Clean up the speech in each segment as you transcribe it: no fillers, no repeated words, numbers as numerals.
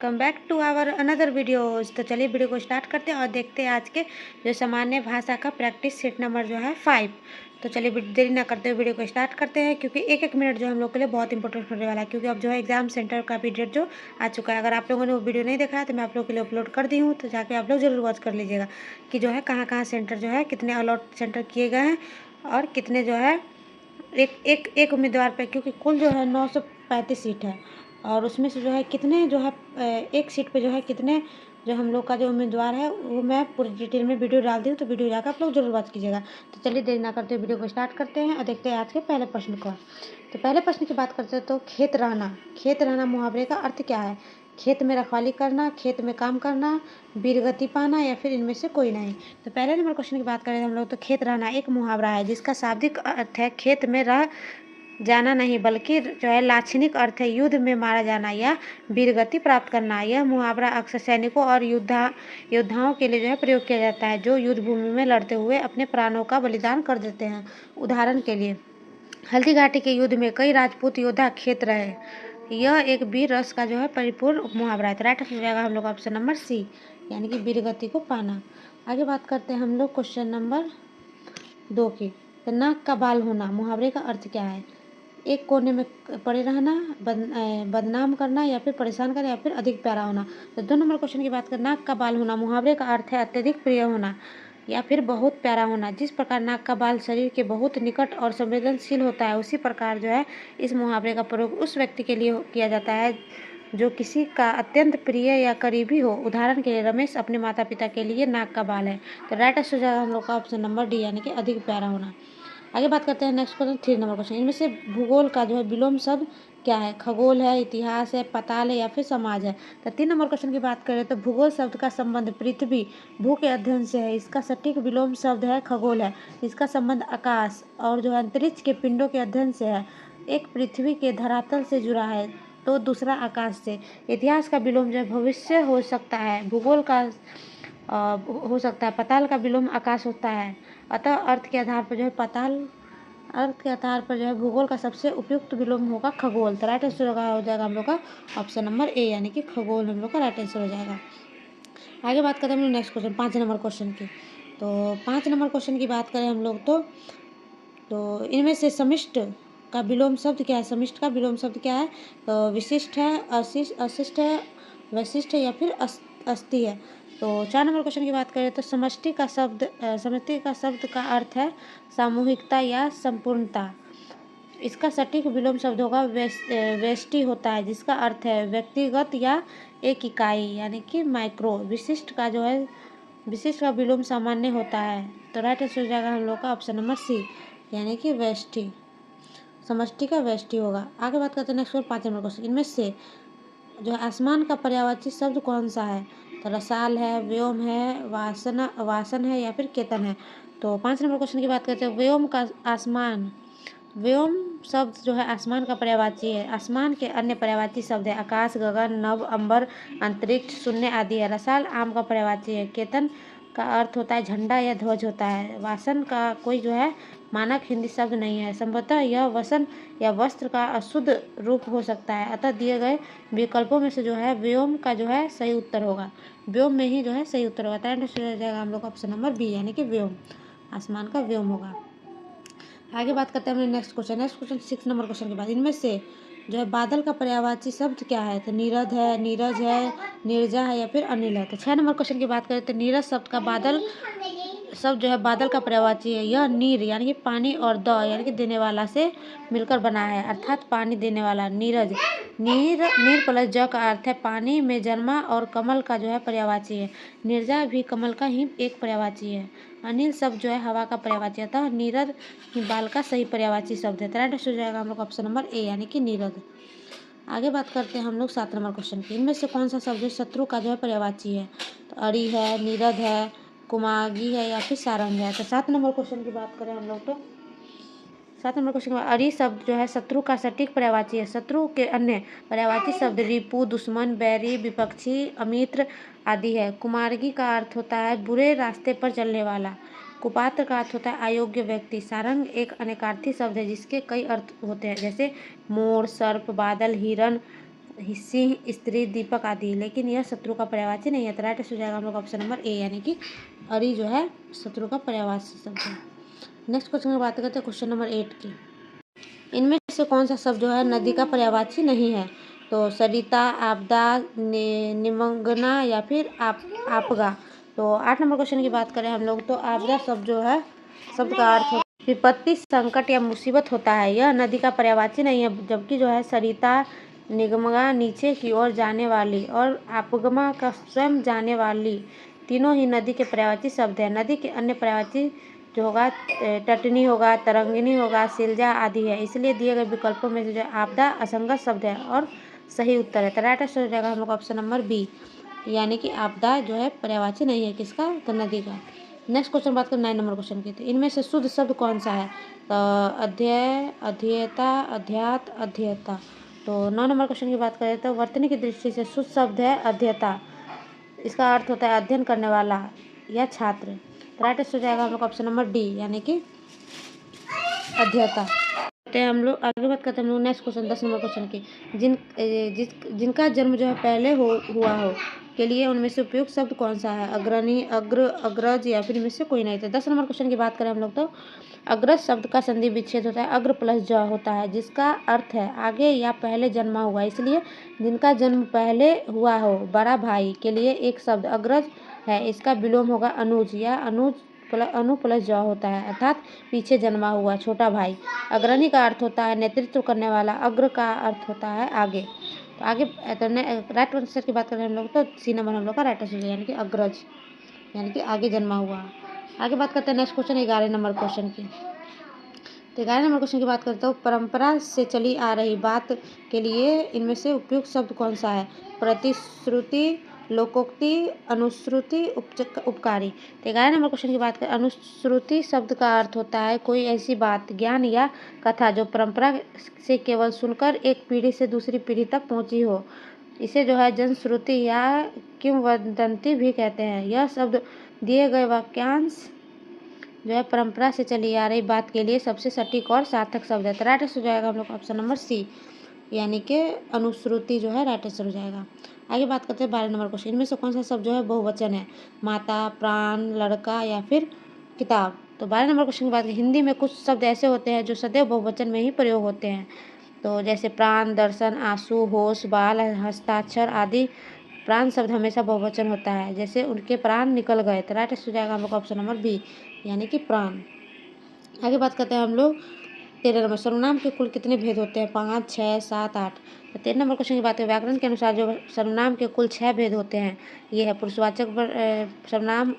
Come back to our another videos. तो चलिए video को स्टार्ट करते हैं और देखते हैं आज के जो सामान्य भाषा का प्रैक्टिस सेट नंबर जो है 5। तो चलिए देरी ना करते हुए वीडियो को स्टार्ट करते हैं, क्योंकि एक एक मिनट जो हम लोग के लिए बहुत इंपॉर्टेंट होने वाला है, क्योंकि अब जो है एग्जाम सेंटर का भी डेट जो आ चुका है। अगर आप लोगों ने वो वीडियो नहीं देखा है तो मैं आप लोगों के लिए अपलोड कर दी हूँ, तो जाके आप लोग जरूर वॉच कर लीजिएगा कि जो है कहाँ कहाँ सेंटर जो है कितने अलॉट सेंटर किए गए हैं और कितने जो है एक एक एक उम्मीदवार पे, क्योंकि कुल जो है 935 सीट है और उसमें से जो है कितने जो है एक सीट पे जो है कितने जो हम लोग का जो उम्मीदवार है वो मैं पूरी डिटेल में वीडियो डाल दी हूँ, तो वीडियो जाकर आप लोग जरूर वॉच कीजिएगा। तो चलिए देरी ना करते वीडियो को स्टार्ट करते हैं और देखते हैं आज के पहले प्रश्न को। तो पहले प्रश्न की बात करते हैं तो खेत रहना मुहावरे का अर्थ क्या है? खेत में रखवाली करना, खेत में काम करना, वीरगति पाना या फिर इनमें से कोई नहीं। तो पहले नंबर क्वेश्चन की बात करें हम लोग तो खेत रहना एक मुहावरा है जिसका शाब्दिक अर्थ है खेत में रह जाना नहीं, बल्कि जो है लाक्षणिक अर्थ है युद्ध में मारा जाना या वीरगति प्राप्त करना। यह मुहावरा अक्सर सैनिकों और योद्धाओं के लिए जो है प्रयोग किया जाता है जो युद्ध भूमि में लड़ते हुए अपने प्राणों का बलिदान कर देते हैं। उदाहरण के लिए हल्दी घाटी के युद्ध में कई राजपूत योद्धा खेत रहे। यह एक वीर रस का जो है परिपूर्ण मुहावरा है। तो राइट आंसर हो जाएगा हम लोग ऑप्शन नंबर सी, यानी कि वीरगति को पाना। आगे बात करते हैं हम लोग क्वेश्चन नंबर 2 की। तो नाक का बाल होना मुहावरे का अर्थ क्या है? एक कोने में पड़े रहना, बदनाम करना या फिर परेशान करना या फिर अधिक प्यारा होना। तो 2 नंबर क्वेश्चन की बात करें, नाक का बाल होना मुहावरे का अर्थ है अत्यधिक प्रिय होना या फिर बहुत प्यारा होना। जिस प्रकार नाक का बाल शरीर के बहुत निकट और संवेदनशील होता है, उसी प्रकार जो है इस मुहावरे का प्रयोग उस व्यक्ति के लिए किया जाता है जो किसी का अत्यंत प्रिय या करीबी हो। उदाहरण के लिए रमेश अपने माता पिता के लिए नाक का बाल है। तो राइट आंसर हो जाएगा हम लोग का ऑप्शन नंबर डी, यानी कि अधिक प्यारा होना। आगे बात करते हैं नेक्स्ट क्वेश्चन 3 नंबर क्वेश्चन। इनमें से भूगोल का जो है विलोम शब्द क्या है? खगोल है, इतिहास है, पाताल है या फिर समाज है। तो 3 नंबर क्वेश्चन की बात करें तो भूगोल शब्द का संबंध पृथ्वी भू के अध्ययन से है। इसका सटीक विलोम शब्द है खगोल है। इसका संबंध आकाश और जो है अंतरिक्ष के पिंडों के अध्ययन से है। एक पृथ्वी के धरातल से जुड़ा है तो दूसरा आकाश से। इतिहास का विलोम जो है भविष्य हो सकता है। भूगोल का हो सकता है। पाताल का विलोम आकाश होता है। अतः अर्थ के आधार पर जो है भूगोल का सबसे उपयुक्त विलोम होगा खगोल। तो राइट आंसर हो जाएगा हम लोग का ऑप्शन नंबर ए, यानी कि खगोल हम लोग का राइट आंसर हो जाएगा। आगे बात करते हैं हम लोग नेक्स्ट क्वेश्चन 5 नंबर क्वेश्चन की। तो 5 नंबर क्वेश्चन की बात करें हम लोग तो इनमें से समिष्ट का विलोम शब्द क्या है? समिष्ट का विलोम शब्द क्या है? तो विशिष्ट है, अशिष्ट है, वैशिष्ट है या फिर अस्थि है। तो 4 नंबर क्वेश्चन की बात करें तो समष्टि का शब्द का अर्थ है सामूहिकता या संपूर्णता। इसका सटीक विलोम शब्द होगा व्यष्टि होता है, जिसका अर्थ है व्यक्तिगत या एक इकाई, यानी कि माइक्रो। विशिष्ट का विलोम सामान्य होता है। तो राइट आंसर हो जाएगा हम लोग का ऑप्शन नंबर सी, यानी कि व्यष्टि। समष्टि का व्यष्टि होगा। आगे बात करते हैं नेक्स्ट 5 नंबर क्वेश्चन। इनमें से जो है आसमान का पर्यायवाची शब्द कौन सा है? तो रसाल है, व्योम है, वासन है या फिर केतन है। तो 5 नंबर क्वेश्चन की बात करते हैं व्योम शब्द जो है आसमान का पर्यायवाची है। आसमान के अन्य पर्यायवाची शब्द है आकाश, गगन, नभ, अंबर, अंतरिक्ष, शून्य आदि है। रसाल आम का पर्यायवाची है। केतन का अर्थ होता है झंडा या ध्वज होता है। वासन का कोई जो है मानक हिंदी शब्द नहीं है। संभवतः यह वसन या वस्त्र का अशुद्ध रूप हो सकता है। अतः दिए गए विकल्पों में से जो है व्योम का जो है सही उत्तर होगा। व्योम में ही जो है सही उत्तर होगा। तो हो जाएगा हम लोग का ऑप्शन नंबर बी, यानी कि व्योम। आसमान का व्योम होगा। आगे बात करते हैं हम नेक्स्ट क्वेश्चन 6 नंबर क्वेश्चन के बाद। इनमें से जो है बादल का पर्यायवाची शब्द क्या है? तो नीरज है, नीरज है, नीरजा है या फिर अनिल है। तो 6 नंबर क्वेश्चन की बात करें तो नीरज शब्द का बादल शब्द जो है बादल का पर्यायवाची है। यह नीर यानी कि पानी और द यानी कि देने वाला से मिलकर बना है, अर्थात पानी देने वाला। नीरज नीर प्लस ज का अर्थ है पानी में जन्मा और कमल का जो है पर्यायवाची है। नीरजा भी कमल का ही एक पर्यायवाची है। अनिल शब्द जो है हवा का पर्यायवाची है। अतः नीरद बाल का सही पर्यायवाची शब्द है। तो राइट आंसर हो जाएगा हम लोग ऑप्शन नंबर ए, यानी कि नीरद। आगे बात करते हैं हम लोग 7 नंबर क्वेश्चन की। इनमें से कौन सा शब्द शत्रु का जो है पर्यायवाची है? तो अरि है, नीरद है, कुमागी है या फिर सारंग है। तो 7 नंबर क्वेश्चन की बात करें हम लोग तो 7 नंबर क्वेश्चन में अरि शब्द जो है शत्रु का सटीक पर्यायवाची है। शत्रु के अन्य पर्यायवाची शब्द रिपु, दुश्मन, बैरी, विपक्षी, अमित्र आदि है। कुमार्गी का अर्थ होता है बुरे रास्ते पर चलने वाला। कुपात्र का अर्थ होता है अयोग्य व्यक्ति। सारंग एक अनेकार्थी शब्द है जिसके कई अर्थ होते हैं, जैसे मोर, सर्प, बादल, हिरण, सिंह, स्त्री, दीपक आदि, लेकिन यह शत्रु का पर्यायवाची नहीं है। तो राइट हो जाएगा हम लोग ऑप्शन नंबर ए, यानी कि अरि जो है शत्रु का पर्यायवाची शब्द है। नेक्स्ट क्वेश्चन की बात करते हैं क्वेश्चन नंबर 8 की। इनमें से कौन सा शब्द जो है नदी का पर्यायवाची नहीं है? तो सरिता, आपदा, निमग्ना या फिर आपगा। तो 8 नंबर क्वेश्चन की बात करें हम लोग तो आपदा शब्द जो है शब्द का अर्थ विपत्ति, संकट या मुसीबत होता है। यह नदी का पर्यायवाची नहीं है। जबकि जो है सरिता, निगमगा नीचे की ओर जाने वाली और आपगमा का स्वयं जाने वाली, तीनों ही नदी के पर्यायवाची शब्द है। नदी के अन्य पर्यायवाची जो होगा तटनी होगा, तरंगिनी होगा, सिलजा आदि है। इसलिए दिए गए विकल्पों में से जो आपदा असंगत शब्द है और सही उत्तर है। तो राइट आंसर हो जाएगा हम लोग ऑप्शन नंबर बी, यानी कि आपदा जो है पर्यायवाची नहीं है किसका? तो नदी का। नेक्स्ट क्वेश्चन बात करें 9 नंबर क्वेश्चन की। तो इनमें से शुद्ध शब्द कौन सा है? तो अध्यय, अध्येता, अध्यात, अध्येता। तो 9 नंबर क्वेश्चन की बात करें तो वर्तनी की दृष्टि से शुद्ध शब्द है अध्येता। इसका अर्थ होता है अध्ययन करने वाला या छात्र। राइट आंसर हो जाएगा हम लोग ऑप्शन नंबर डी, यानी कि अध्येता। हम लोग आगे बात करते हैं हम लोग नेक्स्ट क्वेश्चन 10 नंबर क्वेश्चन की। जिनका जन्म जो है पहले हुआ हो के लिए उनमें से उपयुक्त शब्द कौन सा है? अग्रणी, अग्र, अग्रज या फिर इनमें से कोई नहीं। तो 10 नंबर क्वेश्चन की बात करें हम लोग तो अग्रज शब्द का संधि विच्छेद होता है अग्र प्लस ज होता है, जिसका अर्थ है आगे या पहले जन्मा हुआ। इसलिए जिनका जन्म पहले हुआ हो, बड़ा भाई के लिए एक शब्द अग्रज है। इसका विलोम होगा अनुज या अनु प्लस ज होता है, अर्थात पीछे जन्मा हुआ छोटा भाई। अग्रणी का अर्थ होता है नेतृत्व करने वाला, अग्र का अर्थ होता है आगे। तो आगे तो राइट आंसर की बात करें हम लोग तो सी नंबर हम लोग का राइट आंसर है, यानी कि अग्रज, यानी कि आगे जन्मा हुआ। आगे बात करते हैं नेक्स्ट क्वेश्चन 11 नंबर क्वेश्चन की। तो 11 नंबर क्वेश्चन की बात करते हो परंपरा से चली आ रही बात के लिए इनमें से उपयुक्त शब्द कौन सा है? प्रतिश्रुति, लोकोक्ति, अनुश्रुति, उपकारी। तो 11 नंबर क्वेश्चन की बात करें अनुश्रुति शब्द का अर्थ होता है कोई ऐसी बात, ज्ञान या कथा जो परंपरा से केवल सुनकर एक पीढ़ी से दूसरी पीढ़ी तक पहुंची हो। इसे जो है जनश्रुति या किंवदंती भी कहते हैं। यह शब्द दिए गए वाक्यांश जो है परंपरा से चली आ रही बात के लिए सबसे सटीक और सार्थक शब्द है। तो राइट आंसर हो जाएगा हम लोग ऑप्शन नंबर सी, यानी कि अनुश्रुति जो है राइट आंसर हो जाएगा। आगे बात करते हैं 12 नंबर क्वेश्चन। इनमें से कौन सा शब्द जो है बहुवचन है? माता, प्राण, लड़का या फिर किताब। तो 12 नंबर क्वेश्चन की बात करें हिंदी में कुछ शब्द ऐसे होते हैं जो सदैव बहुवचन में ही प्रयोग होते हैं। तो जैसे प्राण, दर्शन, आंसू, होश, बाल, हस्ताक्षर आदि। प्राण शब्द हमेशा बहुवचन होता है, जैसे उनके प्राण निकल गए। तो राइट आंसर हो जाएगा हम लोग ऑप्शन नंबर बी, यानी कि प्राण। आगे बात करते हैं हम लोग 13 नंबर सर्वनाम के कुल कितने भेद होते हैं? 5, 6, 7, 8। तो 13 नंबर क्वेश्चन की बात करें व्याकरण के अनुसार जो सर्वनाम के कुल 6 भेद होते हैं ये है पुरुषवाचक सर्वनाम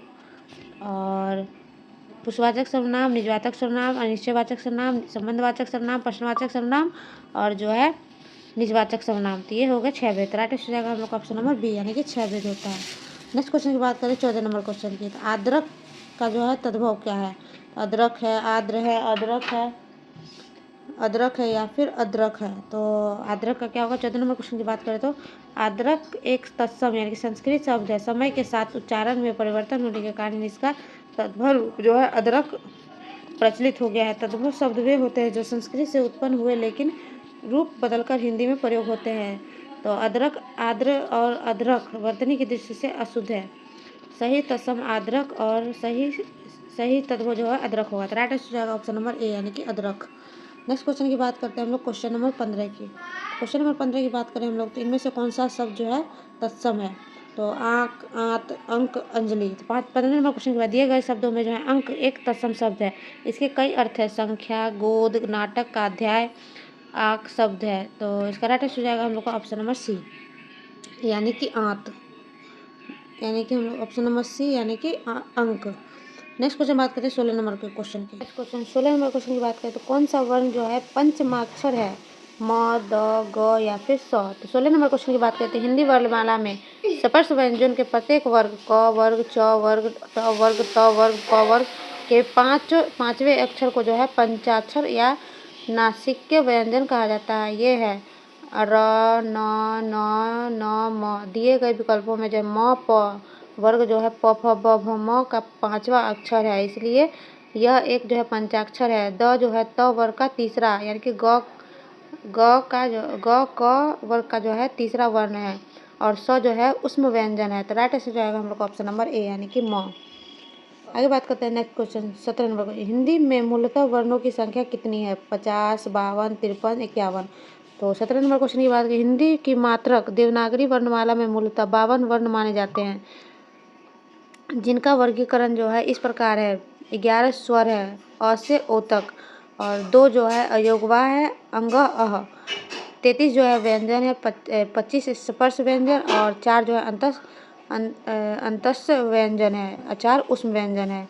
और पुरुषवाचक सर्वनाम, निजवाचक सर्वनाम, अनिश्चयवाचक सर्वनाम, संबंधवाचक सर्वनाम, प्रश्नवाचक सर्वनाम और जो है निजवाचक सर्वनाम। तो ये हो गए 6 भेद। राइट आंसर हो जाएगा हम लोग ऑप्शन नंबर बी, यानी कि 6 भेद होता है। नेक्स्ट क्वेश्चन की बात करें 14 नंबर क्वेश्चन की। तो आद्रक का जो है तद्भव क्या है? अदरक है, आद्र है, अदरक है या फिर अदरक है। तो अदरक का क्या होगा? 14 नंबर क्वेश्चन की बात करें तो अदरक एक तत्सम यानी कि संस्कृत शब्द है। समय के साथ उच्चारण में परिवर्तन होने के कारण इसका तद्भव जो है अदरक प्रचलित हो गया है। तद्भव शब्द वे होते हैं जो संस्कृत से उत्पन्न हुए लेकिन रूप बदलकर हिंदी में प्रयोग होते हैं। तो अदरक, आद्र और अदरक वर्तनी की दृष्टि से अशुद्ध है। सही तत्सम आद्रक और सही तद्भव जो है अदरक होगा। तो राइट आंसर हो जाएगा ऑप्शन नंबर ए, यानी कि अदरक। नेक्स्ट क्वेश्चन की बात करते हैं हम लोग क्वेश्चन नंबर 15 की। क्वेश्चन नंबर 15 की बात करें हम लोग तो इनमें से कौन सा शब्द जो है तत्सम है? तो आँख, आंत, अंक, अंजलि। तो 15 नंबर क्वेश्चन के बाद दिए गए शब्दों में जो है अंक एक तत्सम शब्द है। इसके कई अर्थ है, संख्या, गोद, नाटक का अध्याय, आँख शब्द है। तो इसका राइट आंसर हो जाएगा हम लोग का ऑप्शन नंबर सी, यानी कि आंत, यानी कि हम लोग ऑप्शन नंबर सी यानी कि अंक। नेक्स्ट क्वेश्चन बात करते हैं 16 नंबर के क्वेश्चन की। नेक्स्ट क्वेश्चन 16 नंबर क्वेश्चन की बात करें तो कौन सा वर्ण जो है पंचमाक्षर है? म, द, ग या फिर स। तो 16 नंबर क्वेश्चन की बात करते हैं हिंदी वर्णमाला में स्पर्श व्यंजन के प्रत्येक वर्ग क वर्ग, च वर्ग, ट वर्ग, त वर्ग, प वर्ग के पांचवें अक्षर को जो है पंचाक्षर या नासिक्य व्यंजन कहा जाता है। ये है र, न, न, म। दिए गए विकल्पों में जो म, प वर्ग जो है प, फ, ब, भ, म का 5वां अक्षर है, इसलिए यह एक जो है पंचाक्षर है। द जो है त वर्ग का तीसरा यानी कि ग क वर्ग का जो है तीसरा वर्ण है और स जो है उसमें व्यंजन है। तो राइट आंसर जो आएगा हम लोग का ऑप्शन नंबर ए यानी कि म। आगे बात करते हैं नेक्स्ट क्वेश्चन 17 नंबर। हिंदी में मूलतः वर्णों की संख्या कितनी है? 50, 52, 53, 51। तो 17 नंबर क्वेश्चन की बात करें, हिंदी की मात्रक देवनागरी वर्णमाला में मूलतः 52 वर्ण माने जाते हैं, जिनका वर्गीकरण जो है इस प्रकार है। 11 स्वर है अ से ओ तक, और 2 जो है अयोगवा है अंग अह। 33 जो है व्यंजन है, 25 स्पर्श व्यंजन और 4 जो है अंतस व्यंजन है और 4 उष्म व्यंजन है।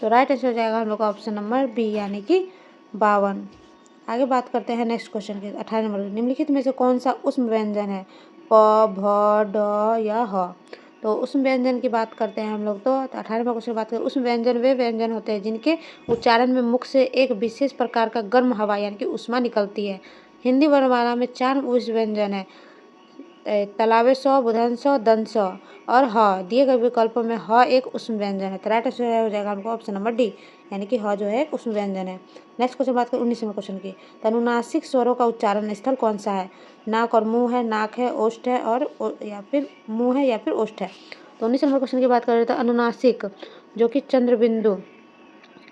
तो राइट आंसर हो जाएगा हम लोग का ऑप्शन नंबर बी यानी कि 52। आगे बात करते हैं नेक्स्ट क्वेश्चन के 18 नंबर। निम्नलिखित में से कौन सा उष्म व्यंजन है? प, भ, ड या ह। तो उष्म व्यंजन की बात करते हैं हम लोग। तो 18 नंबर क्वेश्चन बात करें, उष्म व्यंजन वे व्यंजन होते हैं जिनके उच्चारण में मुख से एक विशेष प्रकार का गर्म हवा यानी कि उष्मा निकलती है। हिंदी वर्णमाला में 4 उष्म व्यंजन है, तलावे स, बुधन स, दन स और ह। दिए गए विकल्पों में ह एक उष्म व्यंजन है। तो राइट आंसर हो जाएगा हमको ऑप्शन नंबर डी यानी कि ह जो है एक उष्म व्यंजन है। नेक्स्ट क्वेश्चन बात करें 19वें क्वेश्चन की। तो अनुनासिक स्वरों का उच्चारण स्थल कौन सा है? नाक और मुंह है, नाक है, ओष्ठ है और या फिर मुंह है या फिर ओष्ठ है। तो 19 नंबर क्वेश्चन की बात करें तो अनुनासिक जो कि चंद्रबिंदु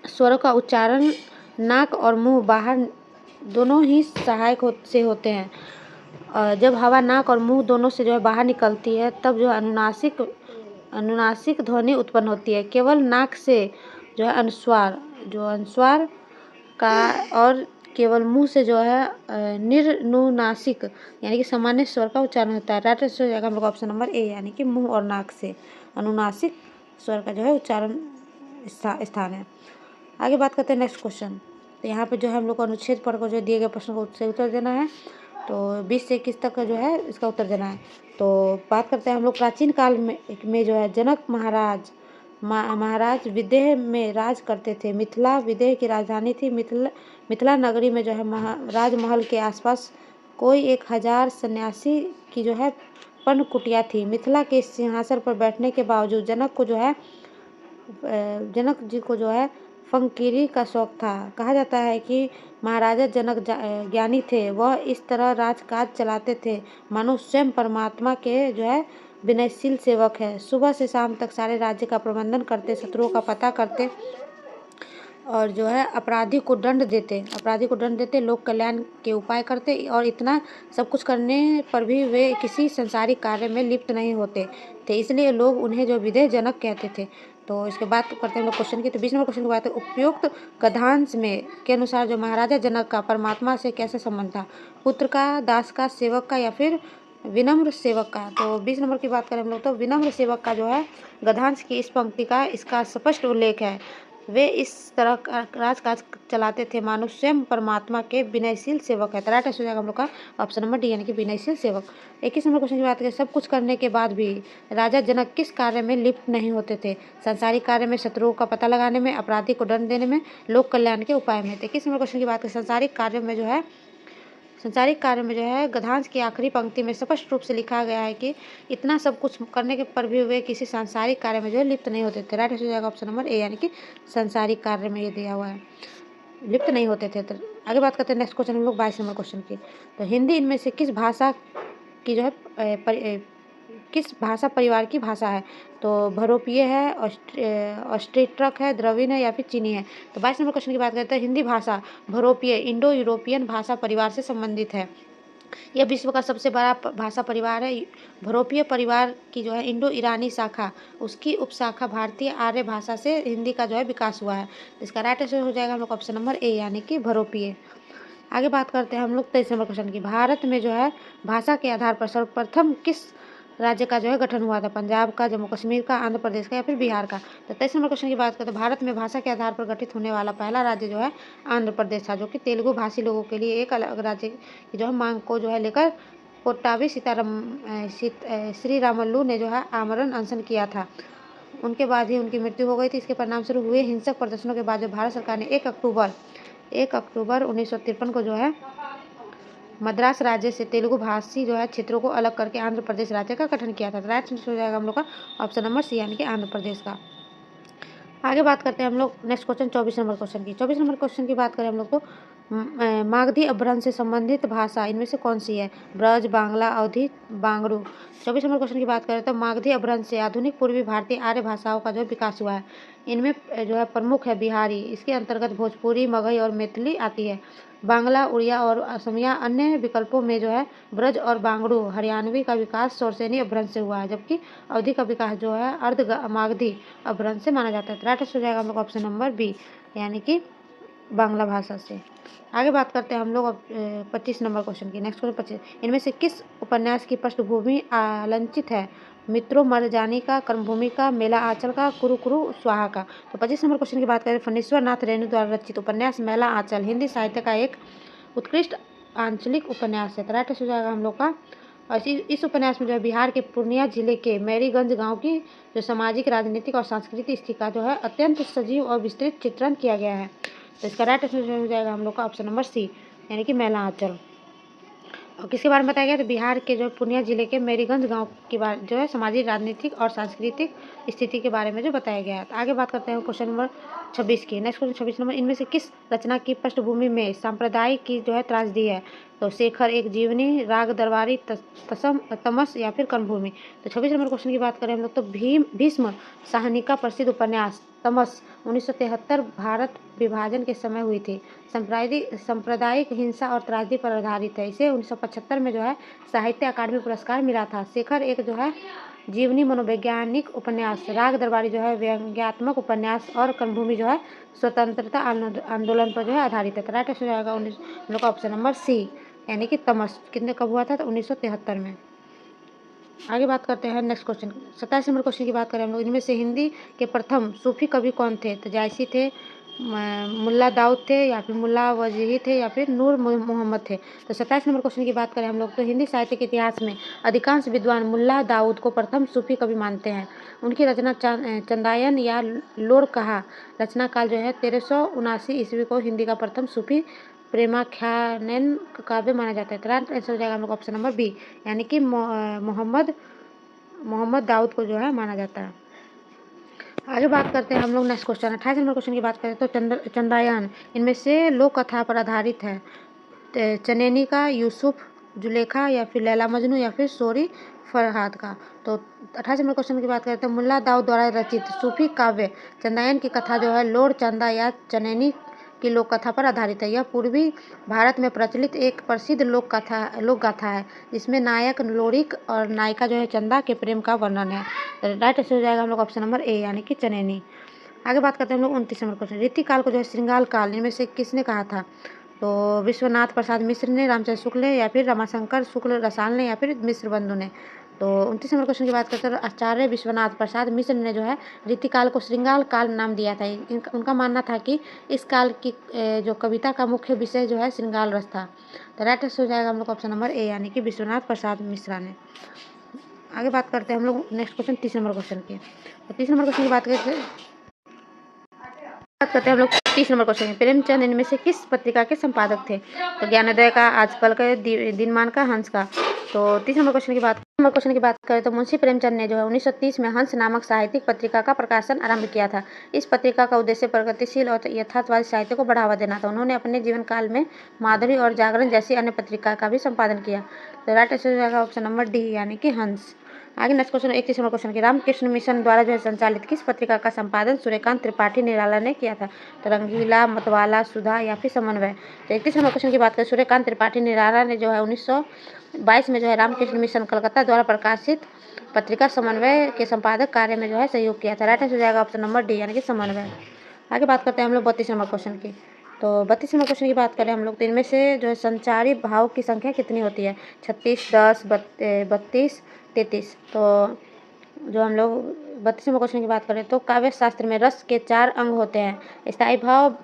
स्वरों का उच्चारण नाक और मुंह बाहर दोनों ही सहायक से होते हैं। जब हवा नाक और मुंह दोनों से जो है बाहर निकलती है तब जो है अनुनासिक ध्वनि उत्पन्न होती है। केवल नाक से जो है अनुस्वार का और केवल मुंह से जो है निर्नुनासिक यानी कि सामान्य स्वर का उच्चारण होता है। राइट आंसर हो जाएगा हम लोग ऑप्शन नंबर ए यानी कि मुंह और नाक से अनुनासिक स्वर का जो है उच्चारण स्थान है। आगे बात करते हैं नेक्स्ट क्वेश्चन। तो यहाँ पे जो है हम लोग को अनुच्छेद पढ़कर जो दिए गए प्रश्न को से उत्तर देना है। तो 20 से 21 तक का जो है इसका उत्तर देना है। तो बात करते हैं हम लोग प्राचीन काल में जो है जनक महाराज विदेह में राज करते थे। मिथिला विदेह की राजधानी थी। मिथिला नगरी में जो है राजमहल के आसपास कोई 1000 सन्यासी की जो है पर्ण कुटिया थी। मिथिला के सिंहासन पर बैठने के बावजूद जनक जी को जो है फंकीरी का शौक था। कहा जाता है कि महाराजा जनक ज्ञानी थे। वह इस तरह राजकाज चलाते थे मानो स्वयं परमात्मा के जो है विनयशील सेवक है। सुबह से शाम तक सारे राज्य का प्रबंधन करते, शत्रुओं का पता करते और जो है अपराधी को दंड देते, लोक कल्याण के उपाय करते और इतना सब कुछ करने पर भी वे किसी संसारिक कार्य में लिप्त नहीं होते थे, इसलिए लोग उन्हें जो विदेह जनक कहते थे। तो इसके बात करते हैं हम लोग क्वेश्चन की। तो 20 नंबर क्वेश्चन की बात है, उपयुक्त गद्यांश में के अनुसार जो महाराजा जनक का परमात्मा से कैसे संबंध था? पुत्र का, दास का, सेवक का या फिर विनम्र सेवक का? तो 20 नंबर की बात करें हम लोग तो विनम्र सेवक का जो है गद्यांश की इस पंक्ति का इसका स्पष्ट उल्लेख है। वे इस तरह का राजकाज चलाते थे मानो स्वयं परमात्मा के विनयशील सेवक है। तो राइट आंसर हो जाएगा हम लोग का ऑप्शन नंबर डी यानी कि विनयशील सेवक। 21 नंबर क्वेश्चन की बात करें, सब कुछ करने के बाद भी राजा जनक किस कार्य में लिप्त नहीं होते थे? संसारिक कार्य में, शत्रुओं का पता लगाने में, अपराधी को दंड देने में, लोक कल्याण के उपाय में। तो 21 नंबर क्वेश्चन की बात करें, संसारिक कार्य में जो है गद्यांश की आखिरी पंक्ति में स्पष्ट रूप से लिखा गया है कि इतना सब कुछ करने के पर भी वे किसी सांसारिक कार्य में जो है लिप्त नहीं होते थे। राइट आंसर हो जाएगा ऑप्शन नंबर ए यानी कि सांसारिक कार्य में ये दिया हुआ है, लिप्त नहीं होते थे। तो आगे बात करते हैं नेक्स्ट क्वेश्चन हम लोग 22 नंबर क्वेश्चन की। तो हिंदी इनमें से किस भाषा की जो है किस भाषा परिवार की भाषा है? तो भरोपिये है, ऑस्ट्रिक है, द्रविड़ है या फिर चीनी है? तो 22 नंबर क्वेश्चन की बात करते हैं, हिंदी भाषा भरोपिये इंडो यूरोपियन भाषा परिवार से संबंधित है। यह विश्व का सबसे बड़ा भाषा परिवार है। भरोपिये परिवार की जो है इंडो ईरानी शाखा, उसकी उपशाखा भारतीय आर्य भाषा से हिंदी का जो है विकास हुआ है। इसका राइट आंसर हो जाएगा हम लोग ऑप्शन नंबर ए यानी कि भरोपिये। आगे बात करते हैं हम लोग 23 नंबर क्वेश्चन की। भारत में जो है भाषा के आधार पर सर्वप्रथम किस राज्य का जो है गठन हुआ था? पंजाब का, जम्मू कश्मीर का, आंध्र प्रदेश का या फिर बिहार का? तो 23 नंबर क्वेश्चन की बात करते हैं, भारत में भाषा के आधार पर गठित होने वाला पहला राज्य जो है आंध्र प्रदेश था, जो कि तेलुगु भाषी लोगों के लिए एक अलग राज्य की जो है मांग को जो है लेकर कोट्टावी श्री रामल्लू ने जो है आमरण अनशन किया था। उनके बाद ही उनकी मृत्यु हो गई थी। इसके परिणामस्वरूप हुए हिंसक प्रदर्शनों के बाद जो भारत सरकार ने 1 अक्टूबर 1953 को जो है मद्रास राज्य से तेलुगु भाषी जो है क्षेत्रों को अलग करके आंध्र प्रदेश राज्य का गठन किया था। राइट आंसर हो जाएगा हम लोग का ऑप्शन नंबर सी यानी कि आंध्र प्रदेश का। आगे बात करते हैं हम लोग नेक्स्ट क्वेश्चन 24 नंबर क्वेश्चन की। 24 नंबर क्वेश्चन की बात करें हम लोग मागधी अपभ्रंश से संबंधित भाषा इनमें से कौन सी है? ब्रज, बांग्ला, अवधी, बांगड़ू। 24 नंबर क्वेश्चन की बात करें तो मागधी अपभ्रंश से आधुनिक पूर्वी भारतीय आर्य भाषाओं का जो विकास हुआ है। इनमें जो है प्रमुख है बिहारी, इसके अंतर्गत भोजपुरी, मगही और मैथिली आती है। बांग्ला, उड़िया और असमिया अन्य विकल्पों में जो है ब्रज और बांगड़ू हरियाणवी का विकास सोरसेनी अपभ्रंश से हुआ है, जबकि अवधी का विकास जो है अर्ध मागधी अपभ्रंश से माना जाता है। राइट आंसर हो जाएगा हम लोग ऑप्शन नंबर बी, यानी कि बांग्ला भाषा से। आगे बात करते हैं हम लोग अब 25 नंबर क्वेश्चन की। नेक्स्ट क्वेश्चन 25, इनमें से किस उपन्यास की पृष्ठभूमि आलंचित है? मित्रों मरजानी का, कर्मभूमि का, मेला आंचल का, कुरु कुरु स्वाहा का। तो 25 नंबर क्वेश्चन की बात करें, फणीश्वर नाथ रेणु द्वारा रचित उपन्यास मेला आंचल हिंदी साहित्य का एक उत्कृष्ट आंचलिक उपन्यास है। तो राइट आंसर हो जाएगा हम लोग का। और इस उपन्यास में जो है बिहार के पूर्णिया जिले के मैरीगंज गांव की जो सामाजिक, राजनीतिक और सांस्कृतिक स्थिति का जो है अत्यंत सजीव और विस्तृत चित्रण किया गया है। तो इसका राइट आंसर हो जाएगा हम लोग का ऑप्शन नंबर सी, यानी कि मेला आंचल। और किसके बारे में बताया गया? तो बिहार के जो पूर्णिया जिले के मैरीगंज गांव की बात जो है सामाजिक, राजनीतिक और सांस्कृतिक स्थिति के बारे में जो बताया गया है। तो आगे बात करते हैं क्वेश्चन नंबर 26 की। नेक्स्ट क्वेश्चन 26 नंबर, इनमें से किस रचना की पृष्ठभूमि में सांप्रदायिक की जो है त्रासदी है? तो शेखर एक जीवनी, राग दरबारी, तमस या फिर कर्मभूमि। तो 26 नंबर क्वेश्चन की बात करें हम लोग तो भीष्म साहनी का प्रसिद्ध उपन्यास तमस 1973 भारत विभाजन के समय हुई थी। सांप्रदायिक हिंसा और त्रासदी पर आधारित है। इसे 1975 में जो है साहित्य अकादमी पुरस्कार मिला था। शेखर एक जो है जीवनी मनोवैज्ञानिक उपन्यास, राग दरबारी जो है व्यंग्यात्मक उपन्यास और कर्मभूमि जो है स्वतंत्रता आंदोलन पर जो है आधारित है। तो राइट आंसर हो जाएगा हम लोग का ऑप्शन नंबर सी, यानी कि तमस। कितने कब हुआ था? तो 1973 में। आगे बात करते हैं नेक्स्ट क्वेश्चन 27 नंबर क्वेश्चन की बात करें हम लोग, इनमें से हिंदी के प्रथम सूफी कवि कौन थे? तो जायसी थे, मुल्ला दाऊद थे, या फिर मुल्ला वजीही थे, या फिर नूर मोहम्मद थे। तो 27 नंबर क्वेश्चन की बात करें हम लोग तो हिंदी साहित्य के इतिहास में अधिकांश विद्वान मुल्ला दाऊद को प्रथम सूफी कवि मानते हैं। उनकी रचना चंदायन या लोर कहा रचना काल जो है 1379 ईस्वी को हिंदी का प्रथम सूफी प्रेमाख्यान काव्य माना जाता है। तो राइट आंसर हो जाएगा हम लोग ऑप्शन नंबर बी, यानी कि मोहम्मद दाऊद को जो है माना जाता है। आगे बात करते हैं हम लोग नेक्स्ट क्वेश्चन 28 नंबर क्वेश्चन की बात करें तो चंदायन इनमें से लोक कथा पर आधारित है। चनैनी का, यूसुफ जुलेखा, या फिर लैला मजनू, या फिर सोरी फरहाद का। तो 28 नंबर क्वेश्चन की बात करें तो मुल्ला दाऊद द्वारा रचित सूफी काव्य चंदायन की कथा जो है लोर चंदा या चनैनी की लोक कथा पर आधारित है। यह पूर्वी भारत में प्रचलित एक प्रसिद्ध लोक गाथा है, जिसमें नायक लोरिक और नायिका जो है चंदा के प्रेम का वर्णन है। राइट आंसर हो जाएगा हम लोग ऑप्शन नंबर ए, यानी कि चनैनी। आगे बात करते हैं हम लोग 29 नंबर क्वेश्चन, रीतिकाल को जो है श्रृंगाल काल इनमें से किसने कहा था? तो विश्वनाथ प्रसाद मिश्र ने, रामचंद्र शुक्ल ने, या फिर रमाशंकर शुक्ल रसाल ने, या फिर मिश्र बंधु ने। तो 29 नंबर क्वेश्चन की बात करते हैं आचार्य विश्वनाथ प्रसाद मिश्र ने जो है रीतिकाल को श्रृंगाल काल नाम दिया था। उनका मानना था कि इस काल की जो कविता का मुख्य विषय जो है श्रृंगाल रस था। तो राइट आंसर हो जाएगा हम लोग ऑप्शन नंबर ए, यानी कि विश्वनाथ प्रसाद मिश्रा ने। आगे बात करते हैं हम लोग नेक्स्ट क्वेश्चन 30 नंबर क्वेश्चन की। तो 30 नंबर क्वेश्चन की बात करते हैं हम लोग 30 नंबर क्वेश्चन में, प्रेमचंद इनमें से किस पत्रिका के संपादक थे? तो ज्ञानोदय का, आजकल का, दिनमान का, हंस का। तो 30 नंबर क्वेश्चन की बात करें तो मुंशी प्रेमचंद ने जो है 1930 में हंस नामक साहित्यिक पत्रिका का प्रकाशन आरंभ किया था। इस पत्रिका का उद्देश्य प्रगतिशील और यथार्थवादी साहित्य को बढ़ावा देना था। उन्होंने अपने जीवन काल में माधुरी और जागरण जैसी अन्य पत्रिका का भी संपादन किया। तो राइट आंसर हो जाएगा ऑप्शन नंबर डी, यानी कि हंस। आगे नेक्स्ट क्वेश्चन 31 नंबर क्वेश्चन की, रामकृष्ण मिशन द्वारा जो है संचालित किस पत्रिका का संपादन सूर्यकांत त्रिपाठी निराला ने किया था? तो रंगीला, मतवाला, सुधा, या फिर समन्वय। तो 31 नंबर क्वेश्चन की बात करें, सूर्यकांत त्रिपाठी निराला ने जो है 1922 में जो है रामकृष्ण मिशन कलकत्ता द्वारा प्रकाशित पत्रिका समन्वय के संपादक कार्य में जो है सहयोग किया था। राइट आंसर हो जाएगा ऑप्शन नंबर डी, यानी कि समन्वय। आगे बात करते हैं हम लोग 32 नंबर क्वेश्चन की। तो 32 नंबर क्वेश्चन की बात करें हम लोग तो इनमें से जो है संचारी भाव की संख्या कितनी होती है? 36, 10, 32, 33। तो जो हम लोग 32 नंबर क्वेश्चन की बात करें तो काव्य शास्त्र में रस के 4 अंग होते हैं, स्थायी भाव,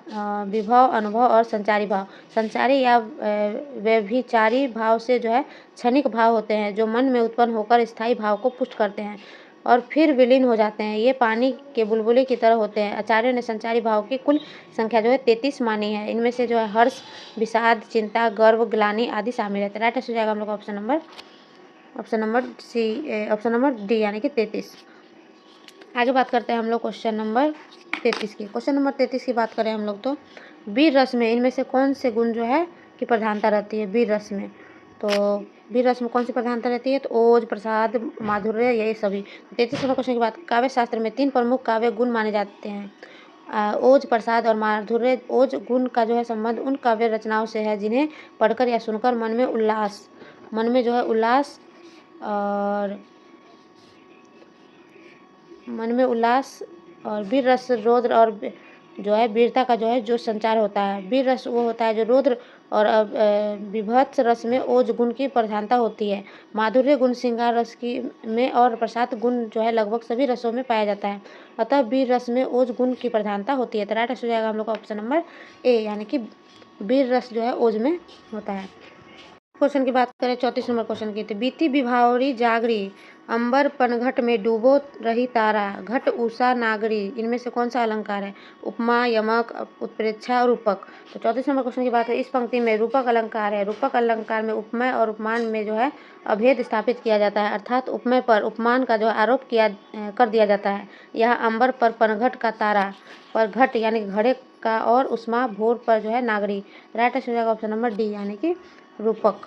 विभव, अनुभव और संचारी भाव। संचारी या व्यभिचारी भाव से जो है क्षणिक भाव होते हैं, जो मन में उत्पन्न होकर स्थायी भाव को पुष्ट करते हैं और फिर विलीन हो जाते हैं। ये पानी के बुलबुले की तरह होते हैं। आचार्यों ने संचारी भाव की कुल संख्या जो है 33 मानी है। इनमें से जो है हर्ष, विषाद, चिंता, गर्व, ग्लानि आदि शामिल है। राइट आंसर हो जाएगा हम लोग ऑप्शन नंबर डी, यानी कि 33। आगे बात करते हैं हम लोग क्वेश्चन नंबर 33 की। क्वेश्चन नंबर 33 की बात करें हम लोग तो वीर रस में इनमें से कौन से गुण जो है की प्रधानता रहती है वीर रस में? तो वीर रस में कौन सी प्रधानता रहती है? तो ओज, प्रसाद, माधुर्य, यही सभी। 33 नंबर क्वेश्चन की बात, काव्य शास्त्र में 3 प्रमुख काव्य गुण माने जाते हैं। ओज, प्रसाद और माधुर्य। ओज गुण का जो है संबंध उन काव्य रचनाओं से है जिन्हें पढ़कर या सुनकर मन में जो है उल्लास और वीर रस रौद्र और जो है वीरता का जो है जो संचार होता है। वीर रस वो होता है जो रौद्र और विभत्स रस में ओज गुण की प्रधानता होती है। माधुर्य गुण श्रृंगार रस की में और प्रसाद गुण जो है लगभग सभी रसों में पाया जाता है। अतः वीर रस में ओज गुण की प्रधानता होती है। तो राइट आंसर हो जाएगा हम लोग का ऑप्शन नंबर ए, यानी कि वीर रस जो है ओज में होता है। क्वेश्चन की बात करें 34 नंबर क्वेश्चन की, तो बीती विभावरी जागरी, अंबर पनघट में डूबो रही तारा, घट उषा नागरी, इनमें से कौन सा अलंकार है? उपमा, यमक, उत्प्रेक्षा और रूपक। तो 34 नंबर क्वेश्चन की बात करें, इस पंक्ति में रूपक अलंकार है। रूपक अलंकार में उपमेय और उपमान में जो है अभेद स्थापित किया जाता है, अर्थात उपमेय पर उपमान का जो आरोप कर दिया जाता है। यह अंबर पर पनघट का तारा पर घट यानी घड़े का और उष्मा भोर पर जो है नागरी। राइट आंसर हो जाएगा ऑप्शन नंबर डी, यानी कि रूपक।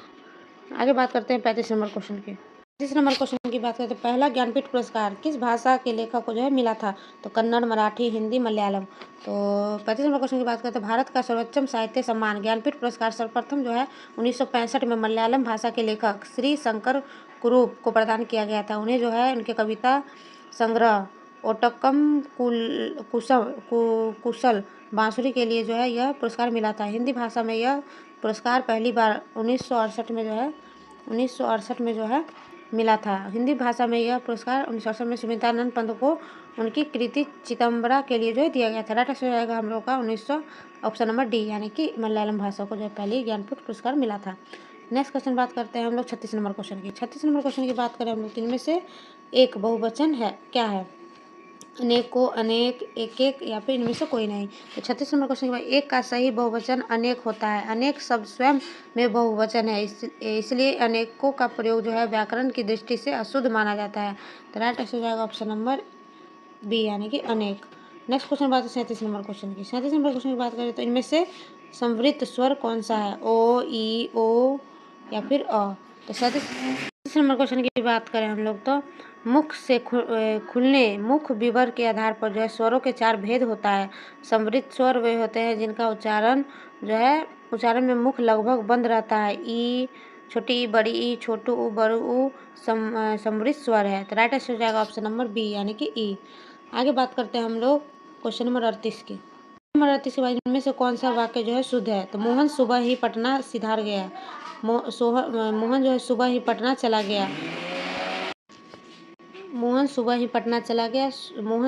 आगे बात करते हैं 35 नंबर क्वेश्चन की। 35 नंबर क्वेश्चन की बात करते हैं, पहला ज्ञानपीठ पुरस्कार किस भाषा के लेखक को जो है मिला था? तो कन्नड़, मराठी, हिंदी, मलयालम। तो 35 नंबर क्वेश्चन की बात करते हैं, भारत का सर्वोच्च साहित्य सम्मान ज्ञानपीठ पुरस्कार सर्वप्रथम जो है 1965 में मलयालम भाषा के लेखक श्री शंकर कुरूप को प्रदान किया गया था। उन्हें जो है उनके कविता संग्रह ओटक्कम कुशल बांसुरी के लिए जो है यह पुरस्कार मिला था। हिंदी भाषा में यह पुरस्कार पहली बार 1968 में जो है मिला था। हिंदी भाषा में यह पुरस्कार 1968 में सुमित्रानंद पंत को उनकी कृति चिदम्बरा के लिए जो है दिया गया था। राइट आंसर हो जाएगा हम लोग का 1900 ऑप्शन नंबर डी, यानी कि मलयालम भाषा को जो है पहली ज्ञानपीठ पुरस्कार मिला था। नेक्स्ट क्वेश्चन बात करते हैं हम लोग 36 नंबर क्वेश्चन की। 36 नंबर क्वेश्चन की बात करें हम लोग, इनमें से एक बहुवचन है क्या है? अनेको, अनेक, एक एक, या फिर इनमें से कोई नहीं। तो 36 नंबर क्वेश्चन के बाद, एक का सही बहुवचन अनेक होता है। अनेक शब्द स्वयं में बहुवचन है, इसलिए अनेकों का प्रयोग जो है व्याकरण की दृष्टि से अशुद्ध माना जाता है। तो राइट आंसर हो जाएगा ऑप्शन नंबर बी, यानी कि अनेक। नेक्स्ट क्वेश्चन बात है 37 नंबर क्वेश्चन की। 37 नंबर क्वेश्चन की बात करें तो इनमें से संवृत स्वर कौन सा है? ओ, ई, ओ या फिर अ। तो 37 नंबर क्वेश्चन की बात करें हम लोग तो मुख से खुलने मुख विवर के आधार पर जो है स्वरों के 4 भेद होता है। संवृत स्वर वे होते हैं जिनका उच्चारण में मुख लगभग बंद रहता है। ई, छोटी ई, बड़ी ई, छोटू ऊ, बड़ू ऊ संवृत स्वर है। तो राइट आंसर हो जाएगा ऑप्शन नंबर बी, यानी कि ई। आगे बात करते हैं हम लोग क्वेश्चन नंबर 38 की। नंबर 38 के बाद इनमें से कौन सा वाक्य जो है शुद्ध है? तो मोहन सुबह ही पटना सिधार गया। मोहन जो है सुबह ही पटना चला गया। मोहन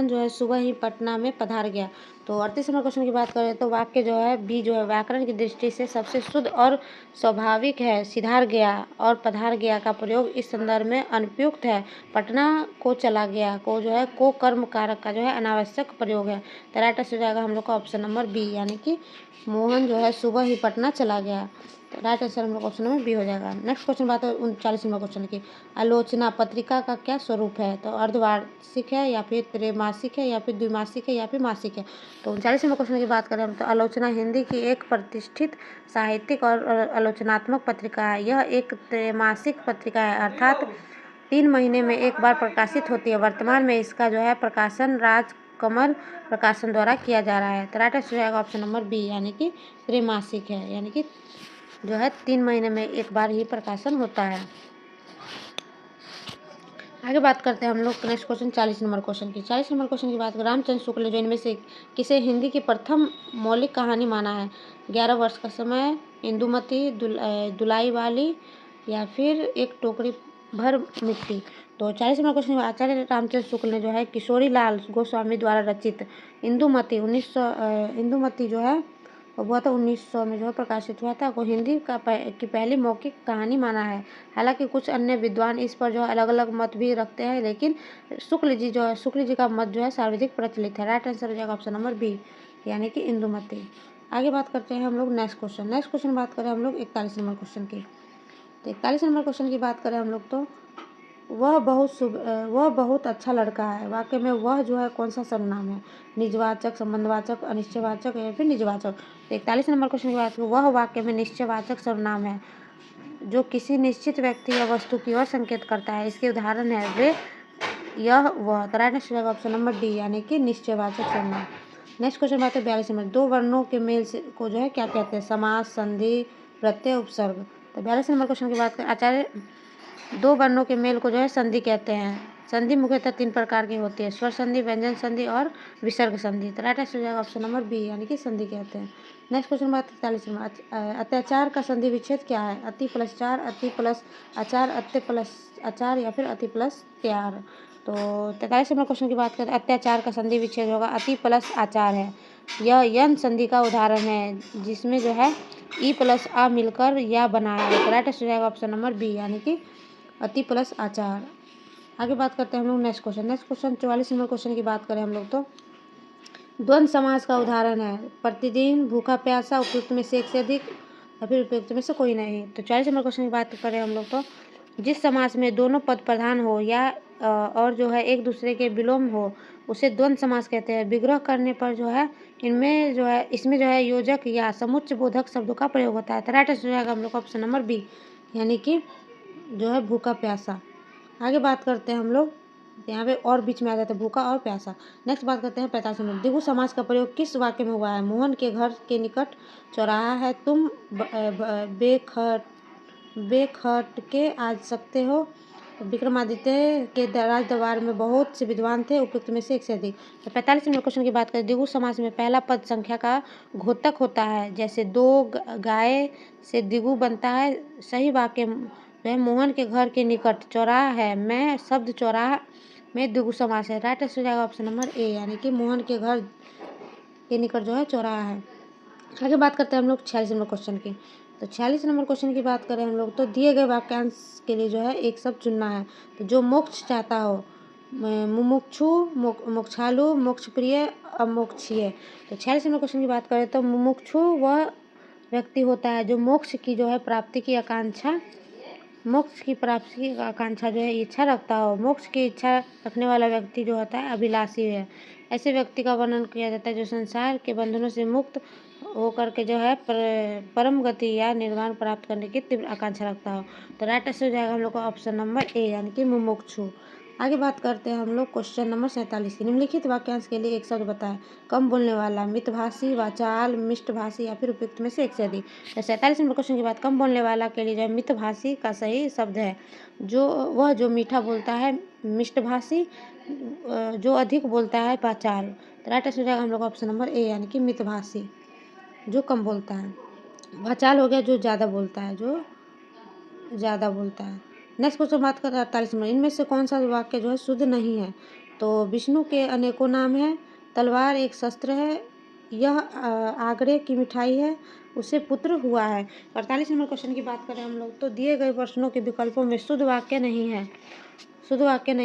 जो है सुबह ही पटना में पधार गया। तो 38 नंबर क्वेश्चन की बात करें तो वाक्य जो है बी जो है व्याकरण की दृष्टि से सबसे शुद्ध और स्वाभाविक है। सिधार गया और पधार गया का प्रयोग इस संदर्भ में अनुपयुक्त है। पटना को चला गया को जो है को कर्म कारक का जो है अनावश्यक प्रयोग है। तो राइट आंसर हो जाएगा हम लोग का ऑप्शन नंबर बी, यानी कि मोहन जो है सुबह ही पटना चला गया। तो राइट आंसर हम लोग ऑप्शन नंबर बी हो जाएगा। नेक्स्ट क्वेश्चन बात है 39 नंबर क्वेश्चन की। आलोचना पत्रिका का क्या स्वरूप है? तो अर्धवार्षिक है या फिर त्रैमासिक है या फिर द्विमासिक है या फिर मासिक है। तो 39 नंबर क्वेश्चन की बात करें हम तो आलोचना हिंदी की एक प्रतिष्ठित साहित्यिक और आलोचनात्मक पत्रिका है। यह एक त्रैमासिक पत्रिका है, अर्थात 3 महीने में एक बार प्रकाशित होती है। वर्तमान में इसका जो है प्रकाशन राजकमल प्रकाशन द्वारा किया जा रहा है। तो राइट आंसर हो जाएगा ऑप्शन नंबर बी, यानी कि त्रैमासिक है, यानी कि जो है 3 महीने में एक बार ही प्रकाशन होता है। आगे बात करते हैं हम लोग नेक्स्ट क्वेश्चन 40 नंबर क्वेश्चन की। 40 नंबर क्वेश्चन की बात करें, रामचंद्र शुक्ल जो इनमें से किसे हिंदी की प्रथम मौलिक कहानी माना है? 11 वर्ष का समय, इंदुमती, दुलाई वाली या फिर एक टोकरी भर मिट्टी। तो 40 नंबर क्वेश्चन आचार्य रामचंद्र शुक्ल ने जो है किशोरी लाल गोस्वामी द्वारा रचित इंदुमती जो है हुआ था 1900 में जो है प्रकाशित हुआ था, को हिंदी की पहली मौखिक कहानी माना है। हालांकि कुछ अन्य विद्वान इस पर जो है अलग अलग मत भी रखते हैं, लेकिन शुक्ल जी का मत जो है सर्वाधिक प्रचलित है। राइट आंसर हो जाएगा ऑप्शन नंबर बी, यानी कि इंदुमती। आगे बात करते हैं हम लोग नेक्स्ट क्वेश्चन बात करें हम लोग 41 नंबर क्वेश्चन की। तो 41 नंबर क्वेश्चन की बात करें हम लोग तो वह बहुत अच्छा लड़का है। वाक्य में वह जो है कौन सा सर्वनाम है? निजवाचक, संबंधवाचक, अनिश्चयवाचक या फिर निजवाचक। तो 41 नंबर क्वेश्चन की बात करें, वह वाक्य में निश्चयवाचक सर्वनाम है जो किसी निश्चित व्यक्ति या वस्तु की ओर संकेत करता है। इसके उदाहरण है वे, यह, वह। तो राइट आंसर जाएगा ऑप्शन नंबर डी, यानी कि निश्चयवाचक सर्वनाम। नेक्स्ट क्वेश्चन बात है 42 नंबर, दो वर्णों के मेल से को जो है क्या कहते हैं? समास, संधि, प्रत्यय, उपसर्ग। तो 42 नंबर क्वेश्चन की बात करें, आचार्य दो वर्णों के मेल को जो है संधि कहते हैं। संधि मुख्यतः 3 प्रकार की होती है, स्वर संधि, व्यंजन संधि और विसर्ग संधि। तो राइट आंसर हो जाएगा ऑप्शन नंबर बी, यानी कि संधि कहते हैं। नेक्स्ट क्वेश्चन बात 43 नंबर, अत्याचार का संधि विच्छेद क्या है? अति प्लस चार, अति प्लस आचार, अत्य प्लस आचार या फिर अति प्लस त्यार। तो 43 नंबर क्वेश्चन की बात करें, अत्याचार का संधि विच्छेद होगा अति प्लस आचार है। यह यन संधि का उदाहरण है जिसमें जो है ई प्लस आ मिलकर या बनाया है। तो राइट आंसर हो जाएगा ऑप्शन नंबर बी, यानी कि अति प्लस आचार। आगे बात करते हैं हम लोग नेक्स्ट क्वेश्चन 44 नंबर क्वेश्चन की बात करें हम लोग तो द्वंद्व समास का उदाहरण है प्रतिदिन, भूखा प्यासा, उपयुक्त में से एक से अधिक या फिर उपयुक्त में से कोई नहीं। तो 44 नंबर क्वेश्चन की बात करें हम लोग तो जिस समास में दोनों पद प्रधान हो या और जो है एक दूसरे के विलोम हो उसे द्वंद्व समास कहते हैं। विग्रह करने पर जो है इसमें जो है योजक या समुच्चय बोधक शब्दों का प्रयोग होता है। तो राइट आंसर हो जाएगा हम लोग का ऑप्शन नंबर बी, यानी कि जो है भूखा प्यासा। आगे बात करते हैं हम लोग, यहाँ पे और बीच में आ जाता है भूखा और प्यासा। नेक्स्ट बात करते हैं 45 नंबर, द्विगु समास का प्रयोग किस वाक्य में हुआ है? मोहन के घर के निकट चौराहा है, तुम बेखट के आ सकते हो, विक्रमादित्य के राज दरबार में बहुत से विद्वान थे, उपयुक्त में से एक से अधिक। तो 45 नंबर क्वेश्चन की बात करें, द्विगु समास में पहला पद संख्या का घोतक होता है, जैसे दो गाय से द्विगु बनता है। सही वाक्य जो है मोहन के घर के निकट चौराहा है, मैं शब्द चौराहा में द्विगु समास है। राइट आंसर हो जाएगा ऑप्शन नंबर ए, यानी कि मोहन के घर के निकट जो है चौराहा है। आगे बात करते हैं हम लोग 46 नंबर क्वेश्चन की। तो 46 नंबर क्वेश्चन की बात करें हम लोग तो दिए गए वाक्यांश के लिए जो है एक शब्द चुनना है। तो जो मोक्ष चाहता हो, मुमुक्षु, मोक्षालु, मोक्ष प्रिय, अमोक्षीय। तो 46 नंबर क्वेश्चन की बात करें तो मुमुक्षु वह व्यक्ति होता है जो मोक्ष की जो है प्राप्ति की आकांक्षा जो है इच्छा रखता हो। मोक्ष की इच्छा रखने वाला व्यक्ति जो होता है अभिलाषी है। ऐसे व्यक्ति का वर्णन किया जाता है जो संसार के बंधनों से मुक्त होकर के जो है परम गति या निर्वाण प्राप्त करने की तीव्र आकांक्षा रखता हो। तो राइट आंसर हो जाएगा हम लोग का ऑप्शन नंबर ए, यानी कि मुमुक्षु। आगे बात करते हैं हम लोग क्वेश्चन नंबर 47 की। निम्नलिखित वाक्यांश के लिए एक शब्द बताएं। कम बोलने वाला, मितभाषी, वाचाल, मिष्टभाषी या फिर उपयुक्त में से एक से अधिक। तो 47 नंबर क्वेश्चन की बात कम बोलने वाला के लिए जो है मितभाषी का सही शब्द है जो मीठा बोलता है, मिष्टभाषी जो अधिक बोलता है, वाचाल। तो राइट आंसर हो जाएगा हम लोग ऑप्शन नंबर ए, यानी कि मितभाषी जो कम बोलता है। वाचाल हो गया जो ज़्यादा बोलता है। नेक्स्ट क्वेश्चन बात करें 48 नंबर, इनमें से कौन सा वाक्य जो है शुद्ध नहीं है? तो विष्णु के अनेकों नाम है, तलवार एक शस्त्र है, यह आगरे की मिठाई है, उसे पुत्र हुआ है। 48 नंबर क्वेश्चन की बात करें हम लोग तो दिए गए प्रश्नों के विकल्पों में शुद्ध वाक्य नहीं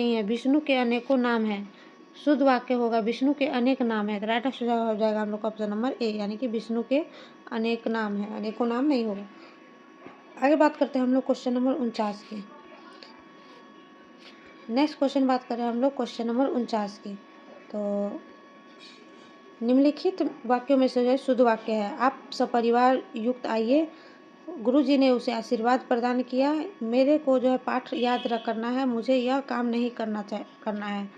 है। विष्णु के अनेकों नाम है, शुद्ध वाक्य होगा विष्णु के अनेक नाम है। राइट आंसर हो जाएगा हम लोग का ऑप्शन नंबर ए, यानी कि विष्णु के अनेक नाम है, अनेकों नाम नहीं होगा। आगे बात करते हैं हम लोग क्वेश्चन नंबर 49 की। नेक्स्ट क्वेश्चन बात करें हम लोग क्वेश्चन नंबर 49 की। तो निम्नलिखित वाक्यों में से जो शुद्ध वाक्य है, आप सपरिवार युक्त आइए, गुरुजी ने उसे आशीर्वाद प्रदान किया, मेरे को जो है पाठ याद करना है, मुझे यह काम नहीं करना है।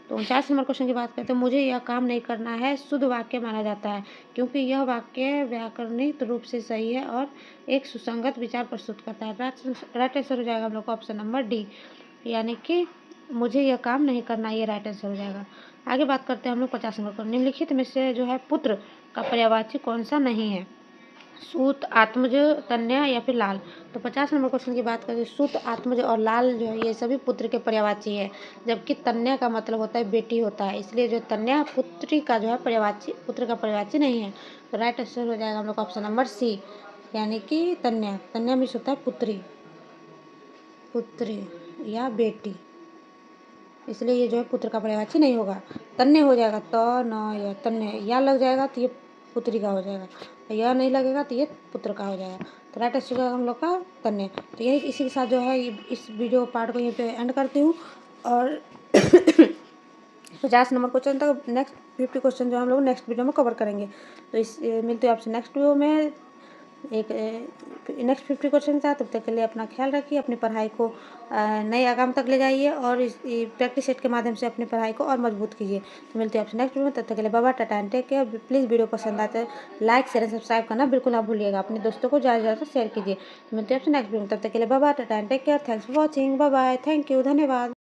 तो 49 नंबर क्वेश्चन की बात करते हैं, मुझे यह काम नहीं करना है शुद्ध वाक्य माना जाता है क्योंकि यह वाक्य व्याकरणिक रूप से सही है और एक सुसंगत विचार प्रस्तुत करता है। राइट आंसर हो जाएगा हम लोग का ऑप्शन नंबर डी, यानी कि मुझे यह काम नहीं करना, ये राइट आंसर हो जाएगा। आगे बात करते हैं हम लोग 50 नंबर पर, निम्नलिखित में से जो है पुत्र का पर्यायवाची कौन सा नहीं है? सूत, आत्मज, तन्या या फिर लाल। तो 50 नंबर क्वेश्चन की बात करें, सूत, आत्मज और लाल जो है ये सभी पुत्र के पर्यायवाची है, जबकि तन्या का मतलब होता है बेटी होता है, इसलिए जो तन्या पुत्री का जो है पुत्र का पर्यायवाची नहीं है। तो राइट आंसर हो जाएगा हम लोग का ऑप्शन नंबर सी, यानी कि तन्या मीन्स होता है पुत्री या बेटी, इसलिए ये जो है पुत्र का पर्यायवाची नहीं होगा। तन्य हो जाएगा, त न या तन्य या लग जाएगा तो ये पुत्री का हो जाएगा। यह नहीं लगेगा तो ये पुत्र का हो जाएगा। तो राइट आंसर का हम लोग का कन्या। तो यही इसी के साथ जो है इस वीडियो पार्ट को यहीं पे एंड करती हूँ। और 50 नंबर क्वेश्चन तक नेक्स्ट 50 क्वेश्चन जो हम लोग नेक्स्ट वीडियो में कवर करेंगे। तो मिलते हैं आपसे नेक्स्ट वीडियो में एक नेक्स्ट 50 क्वेश्चन के साथ। तब तक के लिए अपना ख्याल रखिए, अपनी पढ़ाई को नए आगाम तक ले जाइए और इस प्रैक्टिस सेट के माध्यम से अपनी पढ़ाई को और मजबूत कीजिए। तो मिलते हैं आपसे नेक्स्ट वीडियो में। तब तक के लिए bye bye, tata and take care. Please video पसंद आते हैं लाइक शेयर सब्सक्राइब करना बिल्कुल ना भूलिएगा। अपने दोस्तों को ज़्यादा से ज़्यादा शेयर कीजिए। तो मिलते हैं आपसे नेक्स्ट वीडियो में। तब तक के लिए bye bye, tata and take care. Thanks for watching. Bye bye, thank you, धन्यवाद।